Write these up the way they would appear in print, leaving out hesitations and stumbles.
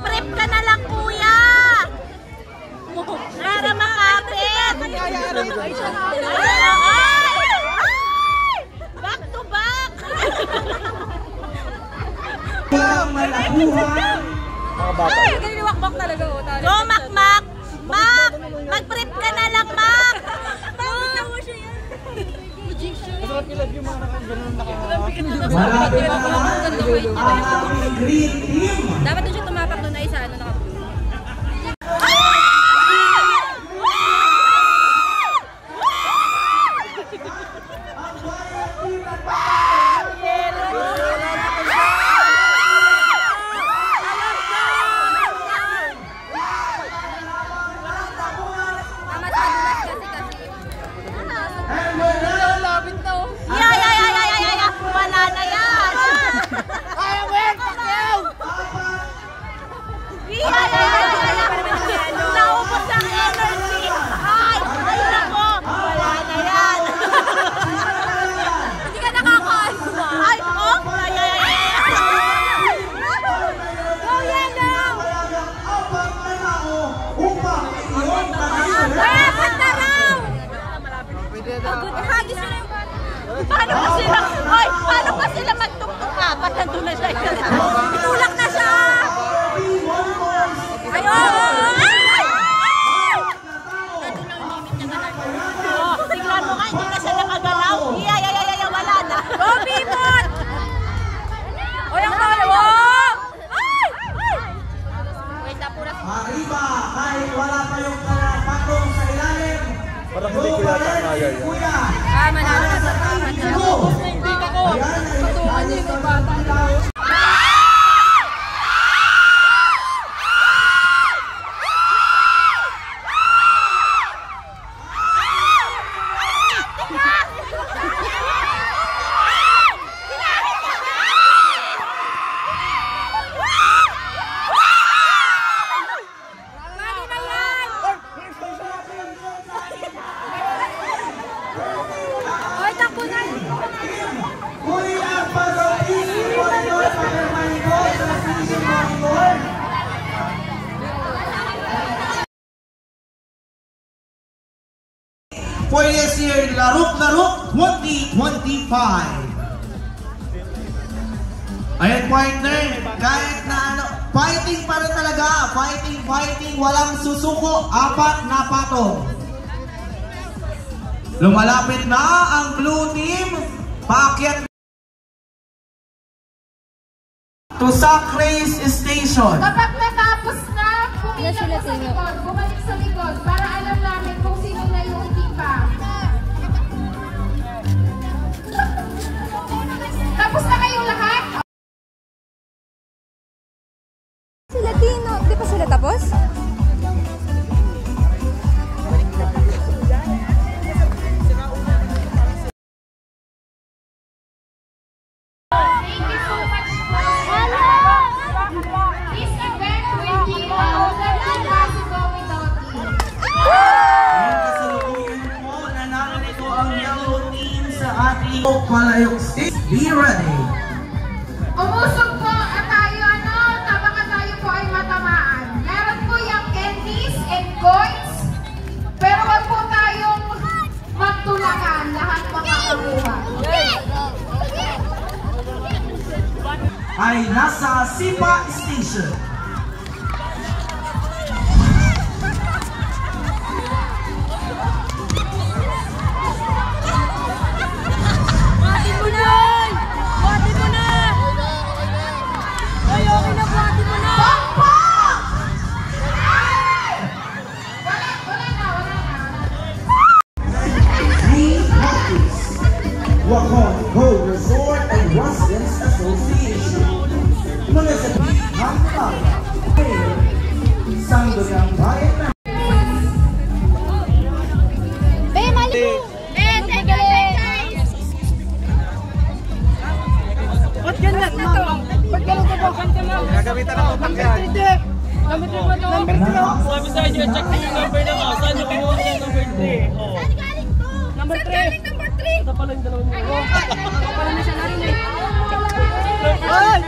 Prep ka na lang, kuya! Para makapit! Back to back! Ay, ganiliwakbak talaga. Go, Mac! Mac! Mag-prep ka na lang, Mac! Masarap i-love yung mga nakaganon Dapat doon siya tumapak doon ay sa ano naka-blue. Wala na yan! Naubos ang energy! Ay nako! Wala na yan! Hindi ka nakakain. Ay, oh! Go, Yellow! Kaya, punta raw! Hagis nyo na yung paano pa sila? Ay, paano pa sila magtuktok ka? Ba't nandun na siya? Itulak na siya! Tignan mo nga, hindi na siya nakagalaw. Wala na. Go, Bimot! O, yung dalawa! Wait, napuras. Arriba, kahit wala pa yung patong sa ilalim. Parang hindi ko yata kaya yan. Manalo na sa taman. Hindi ka ko! Patungan niyo yung bata na. For this year, Larok 2025. Ayan, partner, kahit na ano, fighting pa rin talaga. Fighting, walang susuko, 4 na patong. Lumalapit na ang blue team, paakyat to Sac Race Station. Kapag natapos na, pumila ko sa likod, bumalik sa likod, para alam namin kung sino na yung hindi pa. Tapos na kayong lahat? Sila Tino, di pa sila tapos? Palayok State, be ready. Umusog po at tayo, baka tayo po ay matamaan. Meron po yung candies and coins, pero wag po tayong magtulakan, lahat makakakuha. Ay nasa Sipa Station. Wakon Gold Resort and Residence Association. Municipal Hamtang. Sangguniang Bayan na. Ba't ganyan, ma'am? Ba't ganyan ko po? Nagamitan ako pagyan. Number 3. Sabi sa inyo, check nyo yung number na mo. Saan nyo kinuha yung number 3? Number 3. Ito pala yung dalawang mo. Ito pala na siya narinig. Ay!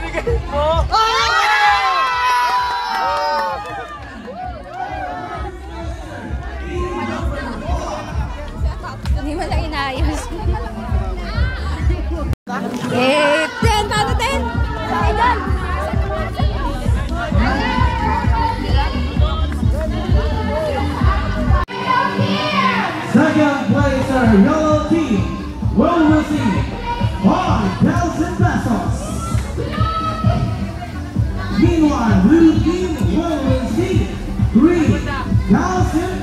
yellow team will receive 5,000 pesos. Meanwhile, blue team will receive 3,000